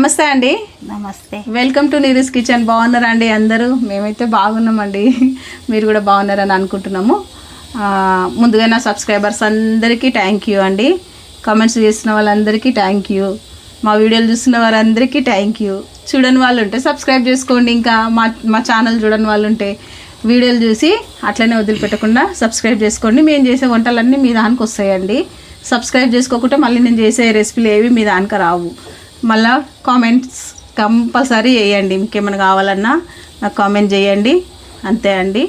నమస్తే అండి. నమస్తే. Welcome to Neera's kitchen. బాగున్నారా అండి అందరూ? మేమైతే బాగున్నామండి. మీరు కూడా బాగున్నారని అనుకుంటున్నాము. ముందుగా నా సబ్స్క్రైబర్స్ అందరికీ థ్యాంక్ యూ అండి. కామెంట్స్ చేసిన వాళ్ళందరికీ థ్యాంక్ యూ. మా వీడియోలు చూస్తున్న వారందరికీ థ్యాంక్ యూ. చూడని వాళ్ళు ఉంటే సబ్స్క్రైబ్ చేసుకోండి. ఇంకా మా ఛానల్ చూడని వాళ్ళు ఉంటే వీడియోలు చూసి అట్లనే వదిలిపెట్టకుండా సబ్స్క్రైబ్ చేసుకోండి. మేము చేసే వంటలన్నీ మీ దానికి వస్తాయండి. సబ్స్క్రైబ్ చేసుకోకుంటే మళ్ళీ నేను చేసే రెసిపీలు ఏవి మీ దానికి రావు. మళ్ళీ కామెంట్స్ కంపల్సరీ చేయండి. మీకు ఏమైనా కావాలన్నా నాకు కామెంట్ చేయండి. అంతే అండి.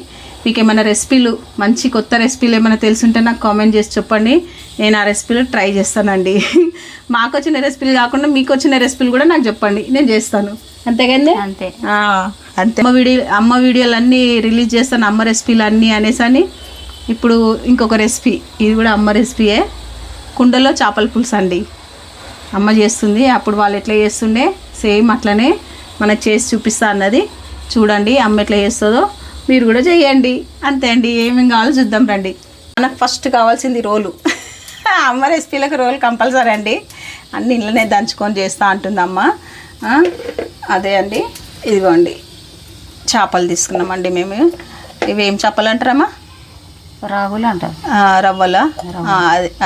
మీకు ఏమైనా రెసిపీలు మంచి కొత్త రెసిపీలు ఏమైనా తెలుసుంటే నాకు కామెంట్ చేసి చెప్పండి. నేను ఆ రెసిపీలు ట్రై చేస్తానండి. మాకు వచ్చిన రెసిపీలు కాకుండా మీకు వచ్చిన రెసిపీలు కూడా నాకు చెప్పండి, నేను చేస్తాను. అంతేగాని అంతే అంతే. అమ్మ వీడియోలు అన్నీ రిలీజ్ చేస్తాను, అమ్మ రెసిపీలు అన్నీ అనేసి అని. ఇప్పుడు ఇంకొక రెసిపీ, ఇది కూడా అమ్మ రెసిపీయే. కుండలో చేపల పులుసు అండి. అమ్మ చేస్తుంది. అప్పుడు వాళ్ళు ఎట్లా చేస్తుండే సేమ్ అట్లనే మనకు చేసి చూపిస్తా అన్నది. చూడండి అమ్మ ఎట్లా చేస్తుందో మీరు కూడా చేయండి. అంతే అండి. ఏమేమి కావాలో చూద్దాం రండి. మనకు ఫస్ట్ కావాల్సింది రోలు. అమ్మ రెసిపీలకు రోలు కంపల్సరీ అండి. అన్ని ఇళ్ళనే దంచుకొని చేస్తూ ఉంటుంది అమ్మ. అదే అండి. ఇదిగోండి చేపలు తీసుకున్నామండి మేము. ఇవి ఏం చేపలు అంటారమ్మా? రాగులు అంటారు. రవ్వల.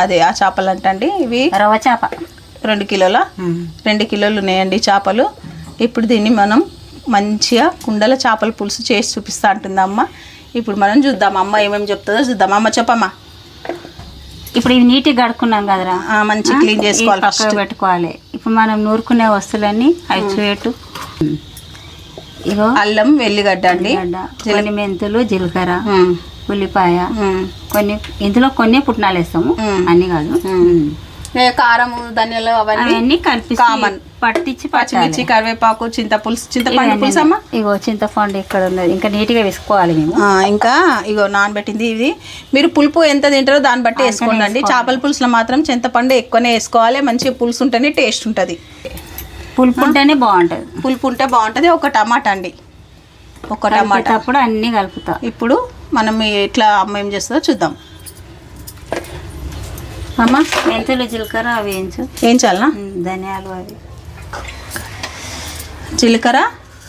అదే ఆ చేపలు అంటండి. ఇవి రవ్వ చేప 2 కిలోలు ఉన్నాయండి చేపలు. ఇప్పుడు దీన్ని మనం మంచిగా కుండల చేపల పులుసు చేసి చూపిస్తా అంటుంది అమ్మ. ఇప్పుడు మనం చూద్దాం అమ్మ ఏమేమి చెప్తుందో చూద్దాం. అమ్మ చెప్పమ్మా. ఇప్పుడు ఇవి నీట్గా కడుక్కున్నాం కదరా, మంచి క్లీన్ చేసుకోవాలి, ఫస్ట్ పెట్టుకోవాలి. ఇప్పుడు మనం నూరుకునే వస్తువులన్నీ అవి చూయట్టు. ఇగో అల్లం, వెల్లిగడ్డ అండి, కొన్ని మెంతులు, జీలకర్ర, ఉల్లిపాయ, కొన్ని ఇందులో కొన్ని పుట్నాలు వేస్తాము, అన్ని కాదు. కారము, ధనియాలు అవన్నీ కలిపి కామన్. పట్టించి పచ్చిమిర్చి, కరివేపాకు, చింతపండు పులుసు అమ్మ. ఇగో చింతపండు ఇక్కడ ఉన్నది, ఇంకా నీట్గా వేసుకోవాలి మేము. ఇంకా ఇగో నానబెట్టింది. ఇది మీరు పులుపు ఎంత తింటారో దాన్ని బట్టి వేసుకోండి. చేపల పులుసులో మాత్రం చింతపండు ఎక్కువనే వేసుకోవాలి. మంచిగా పులుసు ఉంటేనే టేస్ట్ ఉంటుంది. పులుపు ఉంటేనే బాగుంటుంది. పులుపు ఉంటే బాగుంటుంది. ఒక టమాటా అండి, ఒక టమాటా. అప్పుడు అన్నీ కలుపుతా. ఇప్పుడు మనం ఎట్లా అమ్మ ఏం చేస్తుందో చూద్దాం. అమ్మ మెంతులు, జీలకర్ర అవి వేయించాలనా? ధనియాలు అవి. జీలకర్ర,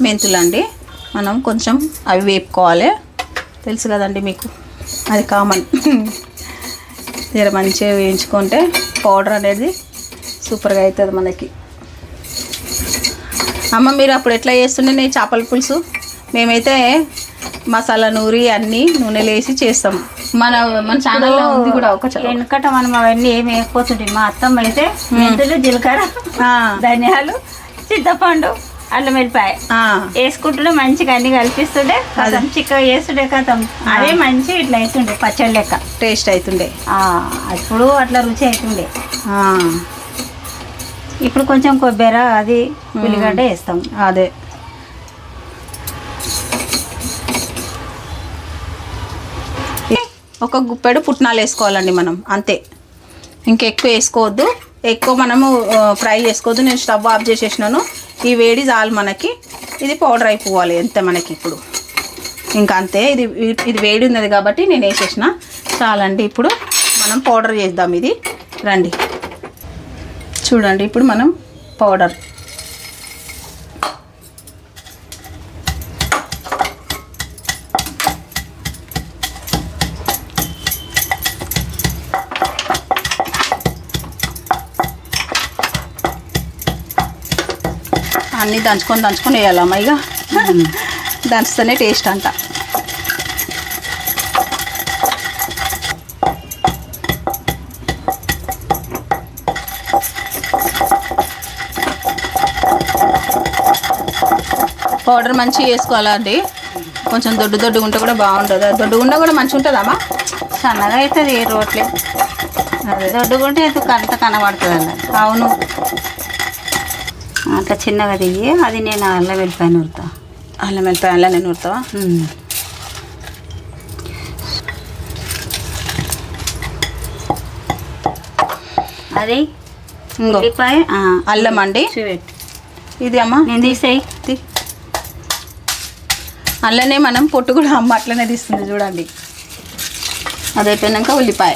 మెంతులు అండి. మనం కొంచెం అవి వేపుకోవాలి. తెలుసు కదండి మీకు, అది కామన్. జర మంచిగా వేయించుకుంటే పౌడర్ అనేది సూపర్గా అవుతుంది మనకి. అమ్మ మీరు అప్పుడు ఎట్లా చేస్తుండే నీ చేపల పులుసు? మేమైతే మసాలా నూరి అన్నీ నూనెలు వేసి చేస్తాం. మన ఛానల్లో ఉంది కూడా. వెనకట మనం అవన్నీ ఏమి వేయకపోతుంటే, మా అత్తమ్మ అయితే మెంతులు, జీలకర్ర, ధనియాలు, చింతపండు, అల్లం వెల్లిపాయ వేసుకుంటుండే. మంచిగా అన్ని కల్పిస్తుండే. కథం చిక్క వేస్తుండే. కథం అదే మంచి ఇట్లా అవుతుండే, పచ్చడి లెక్క టేస్ట్ అవుతుండే. అప్పుడు అట్లా రుచి అవుతుండే. ఇప్పుడు కొంచెం కొబ్బరి, అది ఉల్లిగడ్డ వేస్తాం. అదే ఒక గుప్పెడు పుట్నాలు వేసుకోవాలండి మనం, అంతే. ఇంకెక్కువ వేసుకోవద్దు. ఎక్కువ మనము ఫ్రై చేసుకోవద్దు. నేను స్టవ్ ఆఫ్ చేసేసినాను. ఈ వేడి చాలు మనకి. ఇది పౌడర్ అయిపోవాలి అంతే మనకి. ఇప్పుడు ఇంకా అంతే. ఇది వేడి ఉన్నది కాబట్టి నేను వేసేసిన చాలండి. ఇప్పుడు మనం పౌడర్ చేద్దాం. ఇది రండి చూడండి. ఇప్పుడు మనం పౌడర్ అన్నీ దంచుకొని వేయాలమ్మా. ఇక దంచుతూనే టేస్ట్ అంట. పౌడర్ మంచిగా వేసుకోవాలండి. కొంచెం దొడ్డు ఉంటే కూడా బాగుంటుంది. దొడ్డుగుండా కూడా మంచిగా ఉంటుందమ్మా. సన్నగా అవుతుంది రోట్లే. అదే దొడ్డుగుంటే అంత కనబడుతుంది అన్న. అవును. అట్లా చిన్నగా దిగి అది నేను అల్లం వెల్లిపాయ నూరుతా. అల్లం వెల్లిపాయ అలా నేను నూరుతావా? అది ఉల్లిపాయ, అల్లం అండి. ఇది అమ్మ నేను తీసేయి. అల్లనే మనం పొట్టు కూడా అమ్మ అట్లనే తీస్తుంది చూడండి. అది అయిపోయినాక ఉల్లిపాయ.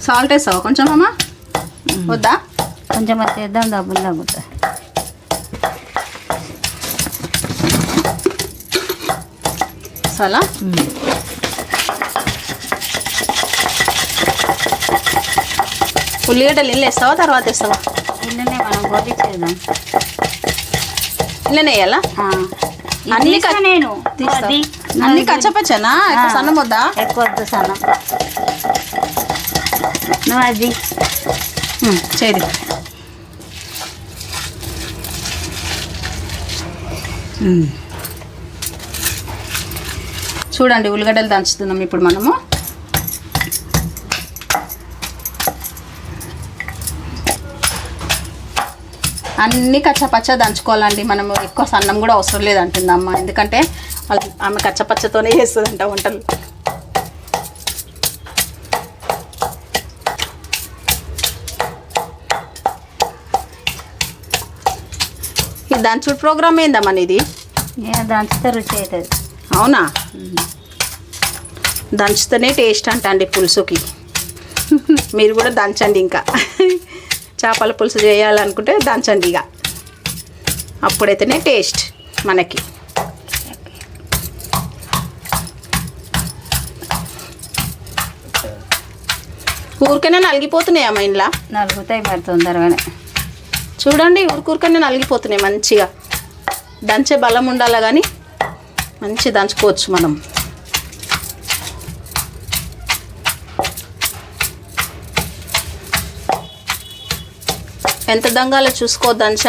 సాల్ట్ వేస్తావా కొంచెం అమ్మ? వద్దా? కొంచెం అది వేద్దాం, డబ్బులు తగ్గుతాయి. చాలా ఉల్లిగడ్డలు ఇల్లు వేస్తావా తర్వాత వేస్తావా? ఇల్లనే మనం గోపించేద్దాం. ఇల్లనే వేయాలా? అన్ని నేను అన్ని కచ్చపచ్చనా? ఎక్కువ సన్నం వద్దా? ఎక్కువ వద్దు సన్నం. నువ్వు అది చేది. చూడండి ఉల్లిగడ్డలు దంచుతున్నాం ఇప్పుడు మనము. అన్నీ కచ్చపచ్చ దంచుకోవాలండి మనము. ఎక్కువ సన్నం కూడా అవసరం లేదంటుంది అమ్మ, ఎందుకంటే ఆమె కచ్చపచ్చతోనే చేస్తుందంట వంటలు. ఈ దంచుడు ప్రోగ్రామ్ ఏందమ్మా ఇది? దంచితే రుచి అవుతుంది. అవునా? దంచుతూనే టేస్ట్ అంట అండి పులుసుకి. మీరు కూడా దంచండి. ఇంకా చేపల పులుసు చేయాలనుకుంటే దంచండి ఇక, అప్పుడైతేనే టేస్ట్ మనకి. ఊరికనే నలిగిపోతున్నాయి అమ్మ ఇంట్లో. నలుగుతాయి మరి తొందరగానే. చూడండి ఊరికనే నలిగిపోతున్నాయి మంచిగా. దంచే బలం ఉండాలి కానీ మంచి దంచుకోవచ్చు మనం. ఎంత దంగాలో చూసుకో, దంచ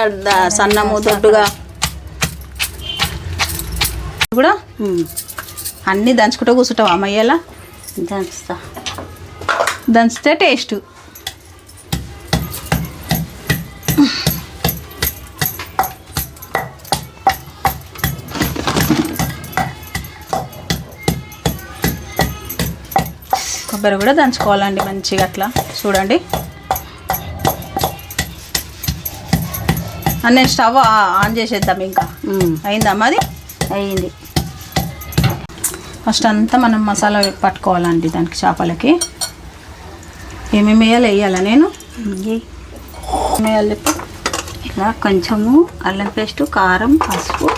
సన్నము దొడ్డుగా కూడా అన్నీ దంచుకుంటూ కూర్చుంటావు అమ్మయ్యేలా? దంచుతా. దంచితే టేస్ట్. కొబ్బరి కూడా దంచుకోవాలండి మంచిగా అట్లా. చూడండి నేను స్టవ్ ఆన్ చేసేద్దాం. ఇంకా అయిందమ్మా? అది అయింది. ఫస్ట్ అంతా మనం మసాలా పట్టుకోవాలండి దానికి. చేపలకి ఏమేమి వేయాలా నేను? వేయాలి చెప్పు. ఇలా కొంచెము అల్లం పేస్టు, కారం, పసుపు,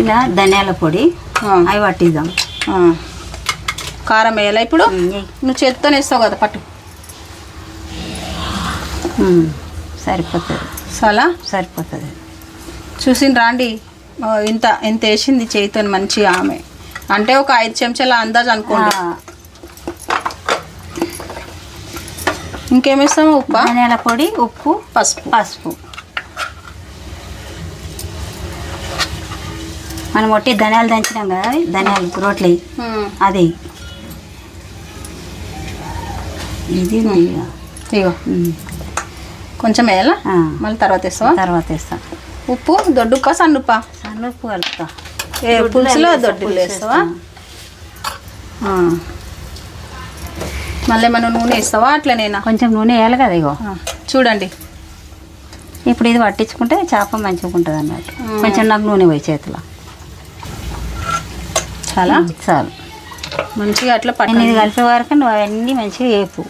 ఇలా ధనియాల పొడి అవి పట్టిద్దాం. కారం వేయాలా ఇప్పుడు? నువ్వు చేతితో వేస్తావు కదా, పట్టు. సరిపోతుంది. చాలా సరిపోతుంది. చూసిన రాండి ఇంత ఎంత వేసింది చేతితో మంచిగా ఆమె. అంటే ఒక 5 చెంచాల అందాజు అనుకోండి. ఇంకేమిస్తాము? ఉప్పు, ధనియాల పొడి, ఉప్పు, పసుపు. మనం ఒట్టి ధనియాలు దంచినాం కదా, ధనియాలు రోట్లు అది ఇది ఇగో కొంచెం వేయాలా? మళ్ళీ తర్వాత వేస్తావా? తర్వాత వేస్తా. ఉప్పు దొడ్డుప్పా సన్నుప్పా? సన్నుప్పు కలుపుతా. పులుసులో దొడ్డులు వేస్తావా? మళ్ళీ ఏమైనా నూనె వేస్తావా? అట్లనేనా? కొంచెం నూనె వేయాలి కదా. ఇగో చూడండి ఇప్పుడు ఇది పట్టించుకుంటే చేప మంచిగా ఉంటుంది అన్నట్టు. కొంచెం నాకు నూనె పోయి చేతిలో. చాలా చాలు. మంచిగా అట్లా పట్టు. ఇది కలిపే వరకు నువ్వు అవన్నీ మంచిగా వేపు.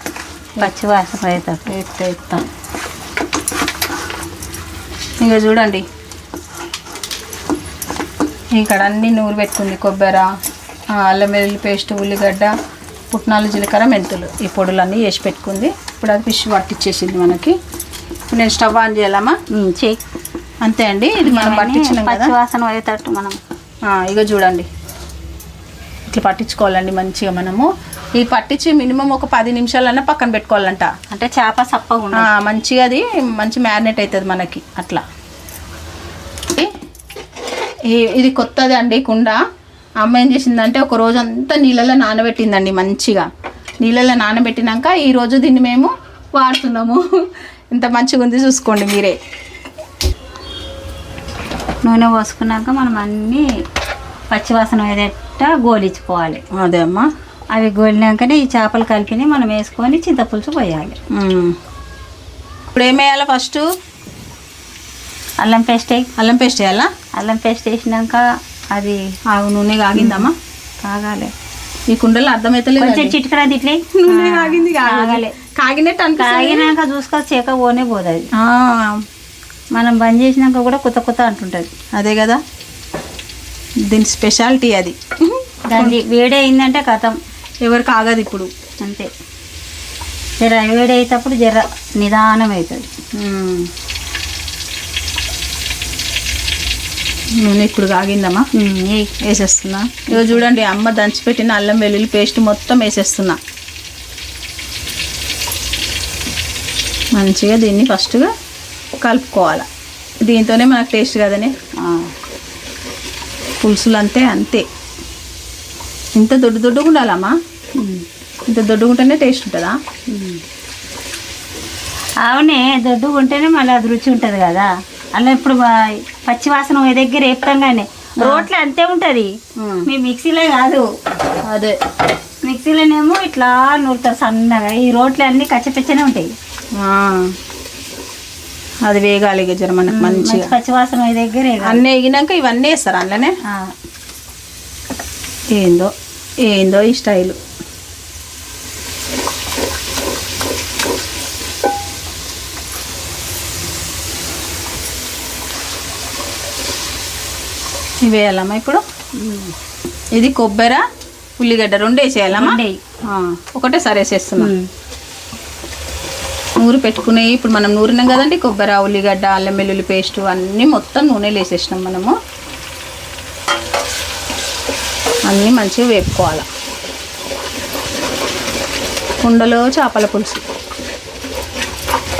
పచ్చి వాసన అవుతాడు. వేస్తాం. ఇంకా చూడండి ఇక్కడ అన్నీ నూరు పెట్టుకుంది. కొబ్బరి, అల్లం వెల్లుల్లి పేస్ట్, ఉల్లిగడ్డ, పుట్నాలు, జీలకర్ర, మెంతులు, ఈ పొడులన్నీ వేసి పెట్టుకుంది. ఇప్పుడు అది ఫిష్ పట్టించేసింది మనకి. ఇప్పుడు నేను స్టవ్ ఆన్ చేయాలమ్మా? చెయ్యి. అంతే అండి. ఇది మనం పట్టించినాం కదా, పచ్చి వాసన పోయేటట్టు మనం. ఇక చూడండి ఇట్లా పట్టించుకోవాలండి మంచిగా. మనము ఈ పట్టించి మినిమం ఒక 10 నిమిషాలన్నా పక్కన పెట్టుకోవాలంట. అంటే చేప సప్పగా మంచిగా అది మంచి మ్యారినేట్ అవుతుంది మనకి అట్లా. ఇది కొత్తది అండి కుండ. అమ్మ ఏం చేసిందంటే ఒక రోజు అంతా నీళ్ళలో నానబెట్టిందండి మంచిగా. నీళ్ళలో నానబెట్టినాక ఈరోజు దీన్ని మేము వాడుతున్నాము. ఎంత మంచిగా ఉంది చూసుకోండి మీరే. నూనె పోసుకున్నాక మనం అన్నీ పచ్చివాసన ఏదైతే గోలించుకోవాలి. అదే అమ్మా. అవి గోలినాకనే ఈ చేపలు కలిపిని మనం వేసుకొని చింతపులుసు పోయాలి. ఇప్పుడు ఏం వేయాలి? ఫస్ట్ అల్లం పేస్ట్ అల్లం పేస్ట్ వేయాలా? అల్లం పేస్ట్ వేసినాక అది నూనె కాగిందమ్మా? కాగాలి. ఈ కుండలో అర్థమైతలేదు కొంచెం చిటికడా తిట్లే నూనె కాగింది కాగలే కాగినట్టు కాగినాక చూసుకొని చేక పోనే పోదు అది మనం బంద్ చేసినాక కూడా కొత్త కొత్త అంటుంటుంది. అదే కదా దీని స్పెషాలిటీ అది. దాన్ని వేడి అయిందంటే కథం ఎవరికి ఆగదు ఇప్పుడు. అంతే జర వేడి అయ్యేటప్పుడు జర నిదానం అవుతుంది. నూనె ఇప్పుడు కాగిందమ్మా, వేసేస్తున్నా. ఇక చూడండి అమ్మ దంచిపెట్టిన అల్లం వెల్లుల్లి పేస్ట్ మొత్తం వేసేస్తున్నా. మంచిగా దీన్ని ఫస్ట్గా కలుపుకోవాలి. దీంతోనే మనకు టేస్ట్ కదనే. పులుసులు అంతే అంతే, ఇంత దొడ్డుగా ఉండాలమ్మా. ఇంత దొడ్డుగా ఉంటేనే టేస్ట్ ఉంటుందా? అవునే, దొడ్డుగా ఉంటేనే మళ్ళీ అది రుచి ఉంటుంది కదా. అలా ఇప్పుడు పచ్చి వాసన ఏ దగ్గర వేపుతాం కానీ రోట్లో అంతే ఉంటుంది. మీ మిక్సీలో కాదు. అదే మిక్సీలోనేమో ఇట్లా నూరుతారు సన్నగా, ఈ రోట్లు అన్నీ కచ్చపెచ్చనే ఉంటాయి. అది వేగాలి ఇక జర మనకు మంచిగా. పచ్చి వాసన ఏ దగ్గర అన్నీ వేగినాక ఇవన్నీ వేస్తారు అందులోనే. ఏందో ఏందో ఈ స్టైలు. ఇవి వేయాలమ్మా ఇప్పుడు. ఇది కొబ్బరి ఉల్లిగడ్డ రెండు వేసేయాలమ్మా. ఒకటే సరే వేసేస్తున్నా. నూరు పెట్టుకునేవి ఇప్పుడు మనం నూరినాం కదండి. కొబ్బరి ఉల్లిగడ్డ అల్లం వెల్లుల్లి పేస్ట్ అన్నీ మొత్తం నూనెలు వేసేసినాం మనము. అన్నీ మంచిగా వేపుకోవాలి. కుండలో చేపల పులుసు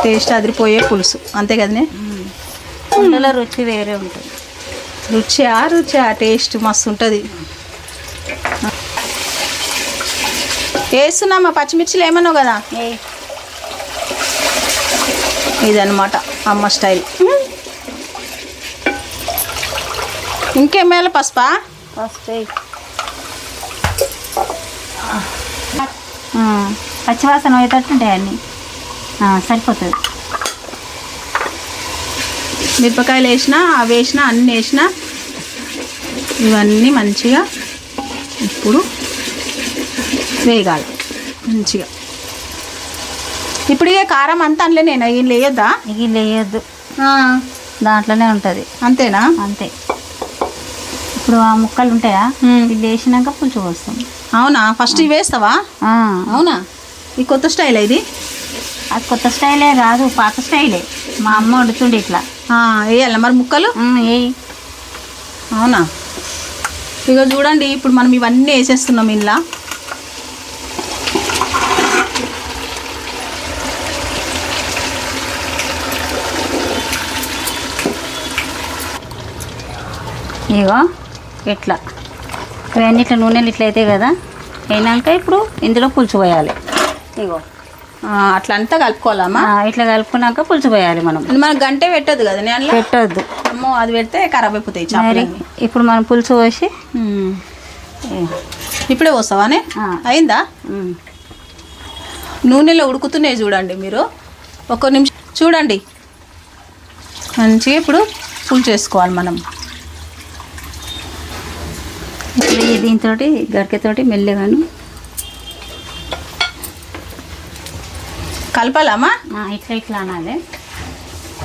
టేస్ట్ అదిరిపోయే పులుసు అంతే కదనే. కుండలో రుచి వేరే ఉంటుంది. రుచి టేస్ట్ మస్తు ఉంటుంది. వేస్తున్నామా పచ్చిమిర్చిలు ఏమన్నావు కదా. ఇదన్నమాట అమ్మ స్టైల్. ఇంకేమేళ పసుపా? పచ్చివాసన పోయేటట్టుంటాయి అన్నీ. సరిపోతుంది. మిరపకాయలు వేసినా అవి వేసినా అన్నీ వేసినా ఇవన్నీ మంచిగా ఇప్పుడు వేగాలి మంచిగా. ఇప్పుడు ఇక కారం అంతా అందులోనే ఇవి వేయొద్దా? ఇవి వేయొద్దు, దాంట్లోనే ఉంటుంది. అంతేనా? అంతే. ఇప్పుడు ఆ ముక్కలు ఉంటాయా, ఇవి వేసినాక పులుసు పోస్తాం. అవునా? ఫస్ట్ ఇవి వేస్తావా? అవునా? ఈ కొత్త స్టైల్ ఇది? అది కొత్త స్టైలే రాదు, పాత స్టైలే. మా అమ్మ వండుతుండే ఇట్లా. వేయాలా మరి ముక్కలు? అవునా? ఇక చూడండి ఇప్పుడు మనం ఇవన్నీ వేసేస్తున్నాం ఇలా. ఇగో ఇట్లా ఇవన్నీ ఇట్లా నూనెలు ఇట్లా అవుతాయి కదా. అయినాక ఇప్పుడు ఇందులో పులుసు పోయాలి. ఇగో అట్లా అంతా కలుపుకోవాలమ్మా. ఇట్లా కలుపుకున్నాక పులుసు పోయాలి. మనం గంటే పెట్టద్దు కదా నేను పెట్టద్దు. అమ్మో అది పెడితే ఖరాబ్ అయిపోతాయి చేపలు. ఇప్పుడు మనం పులుసు పోసి ఇప్పుడే పోస్తావానే? అయిందా? నూనెలో ఉడుకుతున్నాయి చూడండి మీరు. ఒక్క నిమిషం చూడండి. మంచిగా ఇప్పుడు పులుసు చేసుకోవాలి మనం. ఇప్పుడు దీంతో గరికెతోటి మెల్లగాను కలపాలమ్మా. ఇట్లా ఇట్లా అనాలి,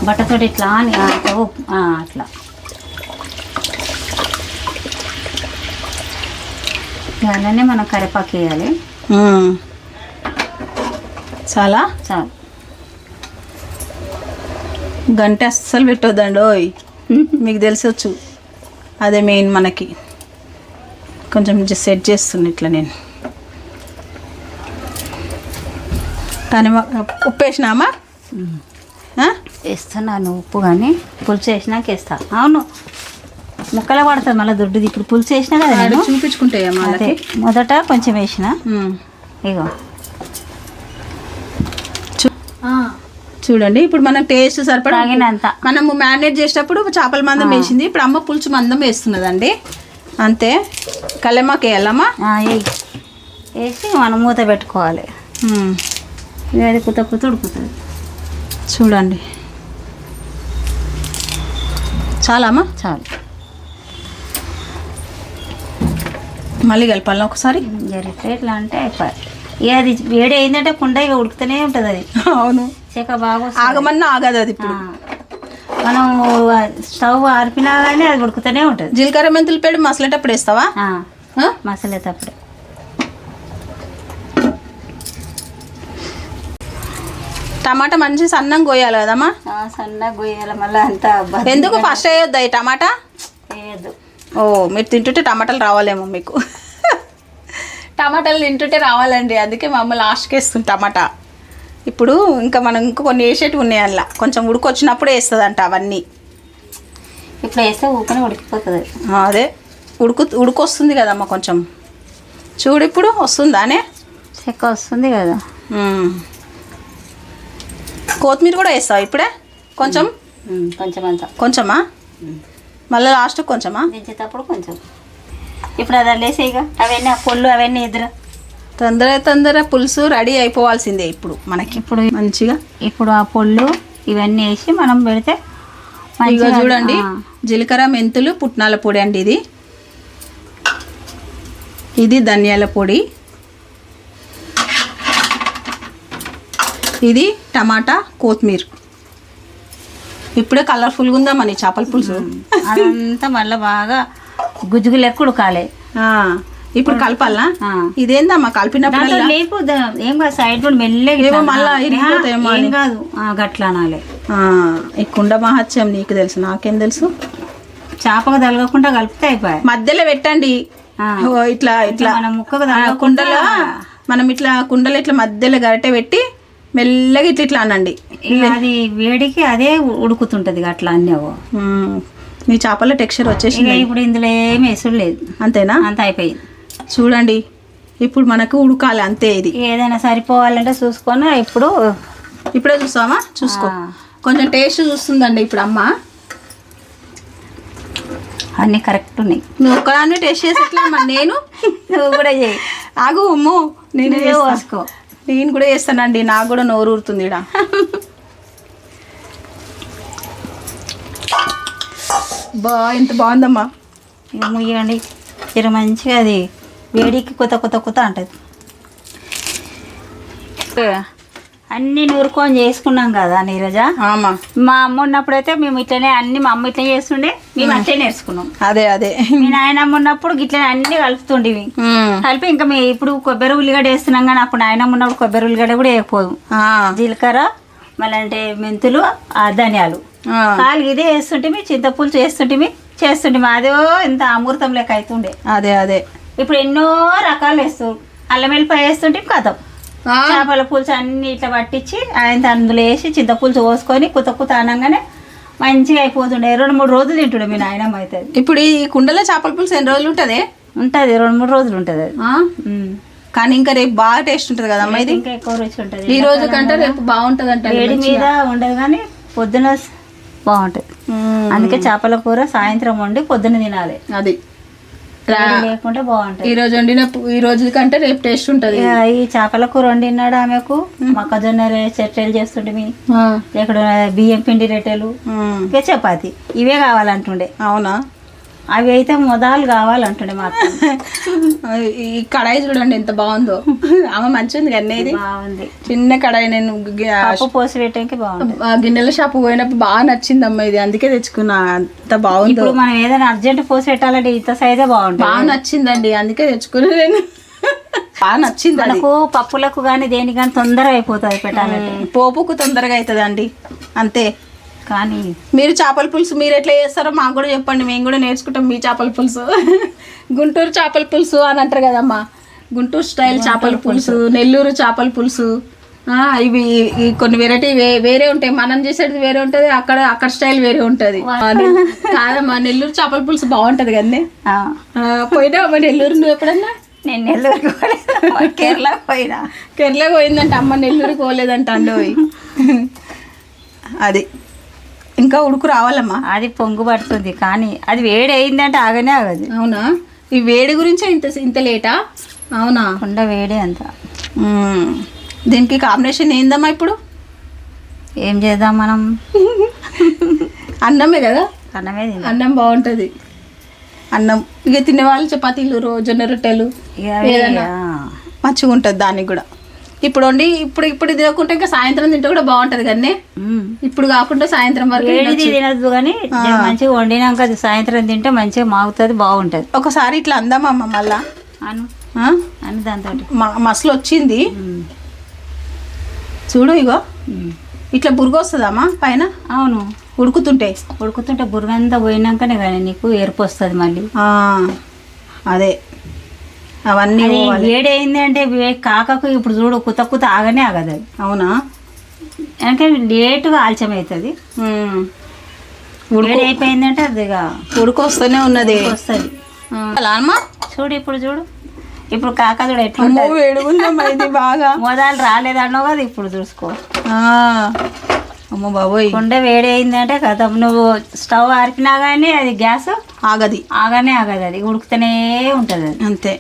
బట్టతోటి ఇట్లా అని అట్లా. అలానే మనం కరివేపాకు వేయాలి. చాలా చాలు. గంట అస్సలు పెట్టొద్దండి. ఓయ్ మీకు తెలిసొచ్చు, అదే మెయిన్ మనకి. కొంచెం సెట్ చేస్తున్నా ఇట్లా నేను. కానీ ఉప్పు వేసినామా? వేస్తున్నాను ఉప్పు, కానీ పులుసు వేసినాక వేస్తా. అవును, ముక్కలు పడుతుంది మళ్ళీ దొడ్డుది. ఇప్పుడు పులుసు వేసినా కదా నేను చూపించుకుంటాయమ్మా. అదే మొదట కొంచెం వేసిన. ఇగో చూడండి ఇప్పుడు మనం టేస్ట్ సరిపడినంత మనము మ్యారినేట్ చేసేటప్పుడు చేపల మందం వేసింది. ఇప్పుడు అమ్మ పులుసు మందం వేస్తున్నదండి. అంతే. కల్లెమాకు వేయాలమ్మా. వేసి మనం మూత పెట్టుకోవాలి. అది కుత కుత ఉడుకుతుంది. చూడండి చాలా అమ్మా, చాలు. మళ్ళీ కలపాలి ఒకసారి. జరిగితే ఇట్లా అంటే అయిపోయి ఇక అది వేడి అయిందంటే కుండ ఇక ఉడుకుతూనే ఉంటుంది అది. అవును, చెక్క బాగా ఆగమన్నా ఆగదు అది. ఇప్పుడు మనం స్టవ్ ఆర్పినా కానీ అది ఉడుకుతూనే ఉంటుంది. జీలకర్ర మెంతులు పేడు మసలేటప్పుడు వేస్తావా? మసలేటప్పుడు. టమాటా మంచి సన్నంగా కోయాలి కదమ్మా? సన్నగా గొయ్యాలి. మళ్ళీ అంత ఎందుకు ఫస్ట్ వేయొద్దా ఈ టమాటా? వేయద్దు. ఓ, మీరు తింటుంటే టమాటాలు రావాలేమో మీకు. టమాటాలు తింటుంటే రావాలండి, అందుకే మా అమ్మ లాస్ట్కి వేస్తుంది టమాటా. ఇప్పుడు ఇంకా మనం ఇంకా కొన్ని వేసేటివి ఉన్నాయి, అలా కొంచెం ఉడికొచ్చినప్పుడే వేస్తుందంట అవన్నీ. ఇప్పుడు వేస్తే ఊకనే ఉడికిపోతుంది. అదే ఉడికొస్తుంది కదమ్మా కొంచెం. చూడు ఇప్పుడు వస్తుందానే చెక్క వస్తుంది కదా. కొత్తిమీర కూడా వేస్తావా ఇప్పుడే? కొంచెం కొంచెం అంతా. కొంచెమా? మళ్ళీ లాస్ట్ కొంచెమా? దించేటప్పుడు కొంచెం. ఇప్పుడు అది వేసే ఇక అవన్నీ ఆ పొల్లు అవన్నీ ఎదురా తొందర పులుసు రెడీ అయిపోవాల్సిందే ఇప్పుడు మనకి. ఇప్పుడు మంచిగా ఇప్పుడు ఆ పొల్లు ఇవన్నీ వేసి మనం పెడితే ఇక చూడండి, జీలకర్ర మెంతులు పుట్నాల పొడి అండి ఇది. ఇది ధనియాల పొడి, ఇది టమాటా కొత్తిమీర. ఇప్పుడే కలర్ఫుల్గా ఉందా మన చేపల పులుసు. అదంతా మళ్ళీ బాగా గుజ్జుగు లెక్క ఉడకాలి. ఇప్పుడు కలపాలా? ఇదేందమ్మా కలిపినప్పుడు లేపు ఏం కాదు, సైడ్ నుండి మెల్లగా మళ్ళీ ఇరిగిపోతాయేమో అని కాదు, గట్లా అనాలి. ఈ కుండ మహత్యం నీకు తెలుసు, నాకేం తెలుసు. చేపకు తలగకుండా కలిపితే అయిపోయి మధ్యలో పెట్టండి. ఇట్లా ఇట్లా మనం ముక్కకు కుండలో మనం ఇట్లా కుండలో ఇట్లా మధ్యలో గరిటె పెట్టి మెల్లగా ఇట్లా ఇట్లా అనండి. అది వేడికి అదే ఉడుకుతుంటది అట్లా అన్నావు. మీ చేపల టెక్స్చర్ వచ్చేసి ఇప్పుడు ఇందులో ఏమి వేసుడు లేదు. అంతేనా? అంత అయిపోయింది. చూడండి ఇప్పుడు మనకు ఉడకాలి అంతే. ఇది ఏదైనా సరిపోవాలంటే చూసుకొని ఇప్పుడే చూస్తామా? చూసుకో, కొంచెం టేస్ట్ చూస్తుందండి ఇప్పుడు అమ్మ. అన్నీ కరెక్ట్ ఉన్నాయి. నువ్వు ఒక్కదాన్ని టేస్ట్ చేసేట్లా నేను. నువ్వు కూడా చేయి. ఆగు అమ్ము, నేను వేసుకో. నేను కూడా చేస్తానండి, నాకు కూడా నోరు ఊరుతుంది ఇక్కడ. ఎంత బాగుందమ్మా. ఇక ముయ్యండి జర మంచిగా, అది వేడికి కొత్త అంటది. అన్నీ నూరుకొని చేసుకున్నాం కదా నీరజ. మా అమ్మ ఉన్నప్పుడైతే మేము ఇట్లనే అన్ని, మా అమ్మ ఇట్లా చేస్తుండే, మేము అట్లే నేర్చుకున్నాం. అదే మీ నాయనమ్మ ఉన్నప్పుడు ఇట్లనే అన్ని కలుపుతుండేవి. కలిపి ఇంకా మేము ఇప్పుడు కొబ్బరి ఉల్లిగడ్డ వేస్తున్నాం కానీ అప్పుడు నాయనమ్మ ఉన్నప్పుడు కొబ్బరి ఉల్లిగడ్డ కూడా వేయకపోదు. జీలకర్ర మళ్ళీ అంటే మెంతులు, ధనియాలు కాలు ఇదే వేస్తుంటే, చింతపులుసు చేస్తుంటే అదో ఇంత అమృతం లెక్క అవుతుండే. అదే ఇప్పుడు ఎన్నో రకాలు వేస్తారు. అల్లం వెల్లిపాయ వేస్తుంటే కథం. చేపల పులుసు అన్ని ఇట్లా పట్టించి ఆయన అందులో వేసి చింతపులుసు పోసుకొని కుత అనగానే మంచిగా అయిపోతుండే. 2-3 రోజులు తింటుండే మీ నాయనమ్మ అయితే. ఇప్పుడు ఈ కుండలో చేపల పులుసు ఎన్ని రోజులు ఉంటుంది? 2-3 రోజులు ఉంటుంది అది. కానీ ఇంకా రేపు బాగా టేస్ట్ ఉంటుంది కదమ్మా. ఇది ఇంకా ఎక్కువ రుచి ఉంటుంది. ఈ రోజు కంటే రేపు బాగుంటుంది అంటే. వేడి మీద ఉండదు కానీ పొద్దున బాగుంటుంది. అందుకే చేపల కూర సాయంత్రం వండి పొద్దున తినాలి. అది లేకుంటే బాగుంటుంది. ఈ రోజు కంటే రేపు టేస్ట్ ఉంటుంది. ఈ చేపల కూర వండినాడు ఆమెకు మొక్కజొన్న చెట్టెలు చేస్తుంటే, ఇక్కడ బియ్యం పిండి రొట్టెలు, చపాతి ఇవే కావాలంటుండే. అవునా? అవి అయితే మొదలు కావాలంటుండే మాకు. ఈ కడాయి చూడండి ఎంత బాగుందో. ఆమె మంచిగా ఉంది కానీ ఇది బాగుంది. చిన్న కడాయి. నేను పోసి పెట్టడానికి బాగుంది. గిన్నెల షాప్ పోయినప్పుడు బాగా నచ్చింది అమ్మ ఇది, అందుకే తెచ్చుకున్నా. అంత బాగుంది. ఇప్పుడు మనం ఏదైనా అర్జెంట్ పోసి పెట్టాలంటే ఇంత సైజే బాగుంటుంది. బాగా నచ్చిందండి, అందుకే తెచ్చుకున్నా నేను. బాగా నచ్చింది. మనకు పప్పులకు కానీ దేనికి కానీ తొందరగా అయిపోతుంది పెట్టాలంటే. పోపుకు తొందరగా అవుతుంది అండి అంతే. కానీ మీరు చేపల పులుసు మీరు ఎట్లా చేస్తారో మాకు కూడా చెప్పండి, మేము కూడా నేర్చుకుంటాం మీ చేపల పులుసు. గుంటూరు చేపల పులుసు అని అంటారు కదమ్మా, గుంటూరు స్టైల్ చేపల పులుసు, నెల్లూరు చేపల పులుసు. ఇవి కొన్ని వెరైటీ వేరే ఉంటాయి. మనం చేసేది వేరే ఉంటుంది, అక్కడ స్టైల్ వేరే ఉంటుంది. కాదమ్మా, నెల్లూరు చేపల పులుసు బాగుంటుంది కదండి. పోయినావమ్మా నెల్లూరు నువ్వు ఎప్పుడన్నా? నేను నెల్లూరుకి కేరళకు పోయిందంట అమ్మ, నెల్లూరుకి పోలేదంట అండి. అది ఇంకా ఉడుకు రావాలమ్మా. అది పొంగు పడుతుంది కానీ అది వేడి అయిందంటే ఆగనే ఆగదు. అవునా? ఈ వేడి గురించే ఇంత లేటా? అవునా? కుండ వేడి అంత. దీనికి కాంబినేషన్ ఏందమ్మా ఇప్పుడు? ఏం చేద్దాం మనం? అన్నమే కదా. అన్నమే. అన్నం బాగుంటుంది. అన్నం. ఇక తినేవాళ్ళు చపాతీలు, జొన్న రొట్టెలు ఏదైనా మంచిగా ఉంటుంది దానికి కూడా. ఇప్పుడు వండి ఇప్పుడు తినకుంటే ఇంకా సాయంత్రం తింటే కూడా బాగుంటుంది కానీ ఇప్పుడు కాకుండా సాయంత్రం వరకు తినద్దు కానీ మంచిగా వండినాక అది సాయంత్రం తింటే మంచిగా మాగుతుంది, బాగుంటుంది. ఒకసారి ఇట్లా అందామమ్మ మళ్ళా అని దాంతో మసలు వచ్చింది చూడు. ఇగో ఇట్లా బురుగు వస్తుందమ్మా పైన. అవును, ఉడుకుతుంటే బురుగంతా పోయినాకనే కానీ నీకు ఎరుపు వస్తుంది మళ్ళీ. అదే అవన్నీ వేడి అయింది అంటే కాకకు ఇప్పుడు చూడు కుత ఆగనే ఆగదు అది. అవునా? అంటే లేటుగా ఆలస్యం అవుతుంది. వేడి అయిపోయిందంటే అది ఉడుకొస్తూనే ఉన్నది వస్తుంది. అమ్మా చూడు ఇప్పుడు కాక చూడు ఎట్లా వేడుగుందమ్మా బాగా. మొదలు రాలేదన్నావు కదా, ఇప్పుడు చూసుకో. అమ్మ బాబోయ్, కుండ వేడి అయిందంటే కదా నువ్వు స్టవ్ ఆరిపినా కానీ అది గ్యాస్ ఆగనే ఆగదు, అది ఉడుకుతూనే ఉంటుంది. అది అంతే.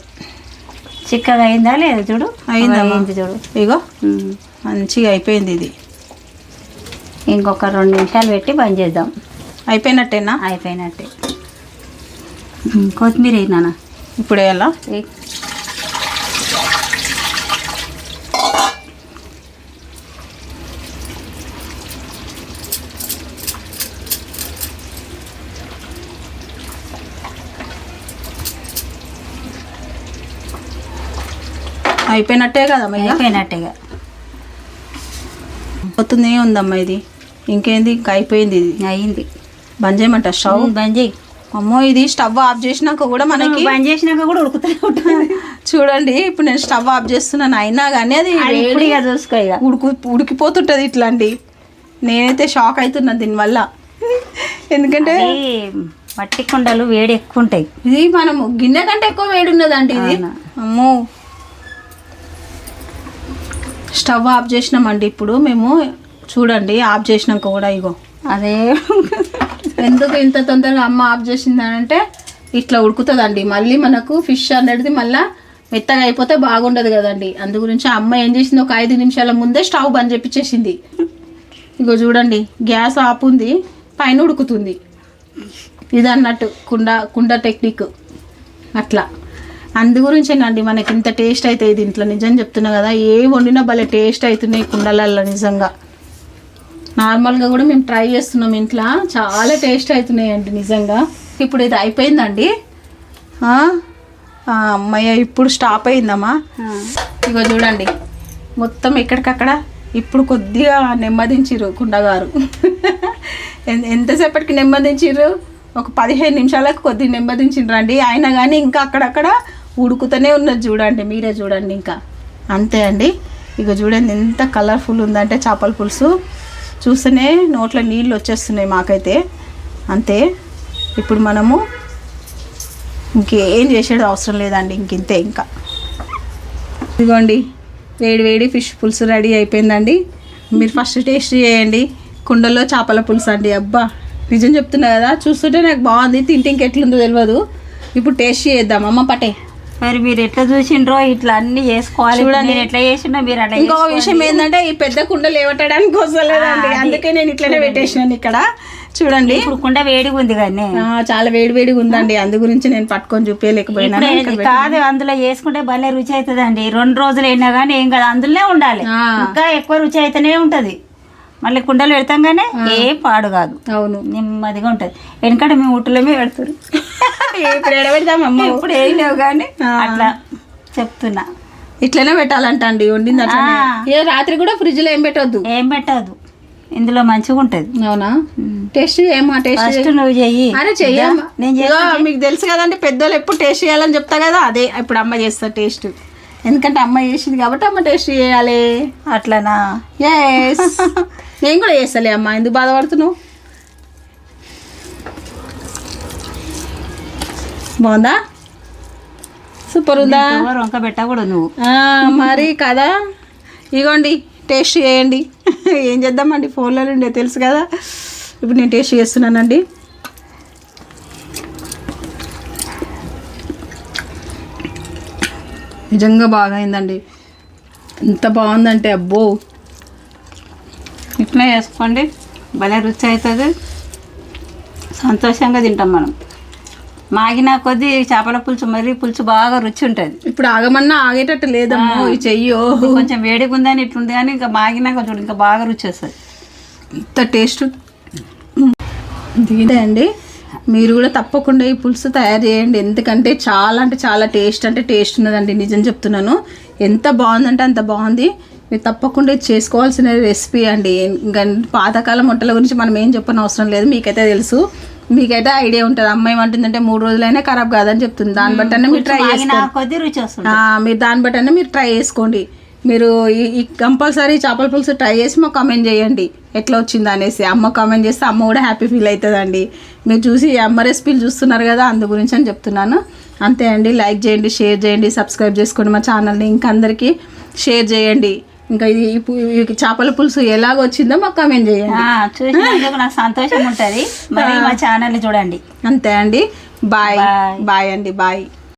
చిక్కగా అయిందా లేదు చూడు. అయింది చూడు. ఇగో మంచిగా అయిపోయింది ఇది. ఇంకొక 2 నిమిషాలు పెట్టి బంద్ చేద్దాం. అయిపోయినట్టేనా? అయిపోయినట్టే. కొత్తిమీర వేయినా ఇప్పుడు వేయాలా? అయిపోయినట్టే కదమ్మా? అయిపోయినట్టేగా. పోతుంది ఉందమ్మా ఇది. ఇంకేంది? ఇంకా అయిపోయింది. ఇది అయింది. బంద్ చేయమంట స్టవ్? బంద్ చేయి. అమ్మో, ఇది స్టవ్ ఆఫ్ చేసినాక కూడా మనకి బంద్ చేసినాక కూడా ఉడుకుతూనే ఉంటుంది. చూడండి ఇప్పుడు నేను స్టవ్ ఆఫ్ చేస్తున్నాను అయినా కానీ అది చూసుకో ఇక ఉడికిపోతుంటుంది ఇట్లాంటి. నేనైతే షాక్ అవుతున్నాను దీనివల్ల. ఎందుకంటే మట్టి కుండలు వేడి ఎక్కువ ఉంటాయి. ఇది మనము గిన్నె కంటే ఎక్కువ వేడి ఉన్నదండి ఇది. అమ్మో, స్టవ్ ఆఫ్ చేసినామండి ఇప్పుడు మేము. చూడండి ఆఫ్ చేసినాక కూడా ఇగో అదే ఎందుకు ఇంత తొందరగా అమ్మ ఆఫ్ చేసిందనంటే ఇట్లా ఉడుకుతుందండి. మళ్ళీ మనకు ఫిష్ అనేది మళ్ళీ మెత్తగా అయిపోతే బాగుండదు కదండి. అందు గురించి అమ్మ ఏం చేసింది, ఒక 5 నిమిషాల ముందే స్టవ్ బంద్ చేపించేసింది. ఇగో చూడండి గ్యాస్ ఆఫ్ ఉంది, పైన ఉడుకుతుంది. ఇది అన్నట్టు కుండ టెక్నిక్ అట్లా. అందు గురించేనండి మనకి ఇంత టేస్ట్ అవుతాయి దీంట్లో. నిజం చెప్తున్నా కదా, ఏ వండినా భలే టేస్ట్ అవుతున్నాయి కుండలల్లో నిజంగా. నార్మల్గా కూడా మేము ట్రై చేస్తున్నాం ఇంట్లో, చాలా టేస్ట్ అవుతున్నాయండి నిజంగా. ఇప్పుడు ఇది అయిపోయిందండి. అమ్మయ్య ఇప్పుడు స్టాప్ అయిందమ్మా. ఇగో చూడండి మొత్తం ఎక్కడికక్కడ. ఇప్పుడు కొద్దిగా నెమ్మదించిర్రు కుండగారు. ఎంతసేపటికి నెమ్మదించిర్రు? ఒక 15 నిమిషాలకు కొద్దిగా నెమ్మదించిండ్రండి. అయినా కానీ ఇంకా అక్కడక్కడ ఉడుకుతూనే ఉన్నది. చూడండి మీరే చూడండి. ఇంకా అంతే అండి. ఇక చూడండి ఎంత కలర్ఫుల్ ఉందంటే చేపల పులుసు. చూస్తేనే నోట్లో నీళ్ళు వచ్చేస్తున్నాయి మాకైతే. అంతే. ఇప్పుడు మనము ఇంకేం చేసేది అవసరం లేదండి, ఇంతే. ఇంకా ఇదిగోండి వేడి ఫిష్ పులుసు రెడీ అయిపోయిందండి. మీరు ఫస్ట్ టేస్ట్ చేయండి. కుండలో చేపల పులుసు అండి. అబ్బా నిజం చెప్తున్నా కదా, చూస్తుంటే నాకు బాగుంది. తింటే ఇంకెట్లుందో తెలియదు. ఇప్పుడు టేస్ట్ చేద్దాం. అమ్మ పట్టే. మరి మీరు ఎట్లా చూసిండ్రో ఇట్లా అన్ని చేసుకోవాలి. చూడండి ఎట్లా చేసినా మీరు అట్లా. ఇంకొక విషయం ఏంటంటే ఈ పెద్ద కుండలు ఏవట్టడానికి వస్తలేదండి, అందుకే నేను ఇట్లనే పెట్టేసినాను ఇక్కడ. చూడండి ఇప్పుడు కుండ వేడిగా ఉంది కానీ చాలా వేడిగా ఉందండి. అందు గురించి నేను పట్టుకొని చూపించలేకపోయినా. కాదు, అందులో చేసుకుంటే భలే రుచి అవుతుందండి. 2 రోజులు అయినా కానీ ఏం కాదు, అందులోనే ఉండాలి. ఇంకా ఎక్కువ రుచి అయితేనే ఉంటది. మళ్ళీ కుండలు పెడతాం కానీ ఏం పాడు కాదు. అవును, నెమ్మదిగా ఉంటది. ఎందుకంటే మేము ఉట్టులమే పెడతారు. ఇప్పుడు ఎడబెడతామమ్మ, ఇప్పుడు ఏం లేవు కానీ అట్లా చెప్తున్నా. ఇట్లనే పెట్టాలంట అండి వండింది అట్లా. రాత్రి కూడా ఫ్రిడ్జ్ లో ఏం పెట్టద్దు, ఇందులో మంచిగా ఉంటది. అవునా? టేస్ట్ చేయమ్మా. టేస్ట్ నువ్వు చెయ్యి. అరే చెయ్యమ్మా. మీకు తెలుసు కదండి పెద్దోళ్ళు ఎప్పుడు టేస్ట్ చేయాలని చెప్తా కదా, అదే ఇప్పుడు అమ్మ చేస్తా టేస్ట్. ఎందుకంటే అమ్మ చేసింది కాబట్టి అమ్మ టేస్ట్ చేయాలి. అట్లనా? ఎస్. నేను కూడా చేస్తాలే అమ్మ, ఎందుకు బాధపడుతున్నావు? బాగుందా? సూపర్ ఉందా? వంక పెట్టకూడదు నువ్వు మరి కదా. ఇగోండి టేస్ట్ చేయండి. ఏం చేద్దామండి, ఫోన్లో ఉండే తెలుసు కదా. ఇప్పుడు నేను టేస్ట్ చేస్తున్నానండి. నిజంగా బాగా అయిందండి. ఎంత బాగుందంటే అబ్బో. ఇట్లా చేసుకోండి, భలే రుచి అవుతుంది. సంతోషంగా తింటాం మనం. మాగిన కొద్దీ చేపల పులుసు మరి పులుసు బాగా రుచి ఉంటుంది. ఇప్పుడు ఆగమన్నా ఆగేటట్టు లేదమ్మో ఈ చెయ్యో. కొంచెం వేడిగా ఉందని ఇట్లుంది కానీ ఇంకా మాగినాక చూడు ఇంకా బాగా రుచి వస్తుంది. ఇంత టేస్ట్ ఇదే అండి. మీరు కూడా తప్పకుండా ఈ పులుసు తయారు చేయండి. ఎందుకంటే చాలా అంటే చాలా టేస్ట్ ఉన్నదండి. నిజం చెప్తున్నాను. ఎంత బాగుందంటే అంత బాగుంది. మీరు తప్పకుండా ఇది చేసుకోవాల్సిన రెసిపీ అండి. ఇంకా పాతకాలం వంటల గురించి మనం ఏం చెప్పని అవసరం లేదు. మీకైతే తెలుసు, మీకైతే ఐడియా ఉంటుంది. అమ్మాయి ఏమంటుందంటే 3 రోజులైనా ఖరాబ్ కాదని చెప్తుంది. దాన్ని బట్టి మీరు ట్రై చేసుకోండి. కొద్ది రుచి వస్తుంది. మీరు దాన్ని బట్టి మీరు ట్రై చేసుకోండి. మీరు ఈ కంపల్సరీ చేపల పులుసు ట్రై చేసి మాకు కామెంట్ చేయండి ఎట్లా వచ్చింది అనేసి. అమ్మ కామెంట్ చేస్తే అమ్మ కూడా హ్యాపీ ఫీల్ అవుతుందండి. మీరు చూసి అమ్మ రెసిపీలు చూస్తున్నారు కదా, అందు గురించి అని చెప్తున్నాను. అంతే అండి. లైక్ చేయండి, షేర్ చేయండి, సబ్స్క్రైబ్ చేసుకోండి మా ఛానల్ని. ఇంకా అందరికీ షేర్ చేయండి. ఇంకా ఇది చేపల పులుసు ఎలాగ వచ్చిందో మాకు కామెంట్ చేయండి. చూసినందుకు నాకు సంతోషం ఉంటుంది. మరి మా ఛానల్ని చూడండి. అంతే అండి. బాయ్ బాయ్ అండి. బాయ్.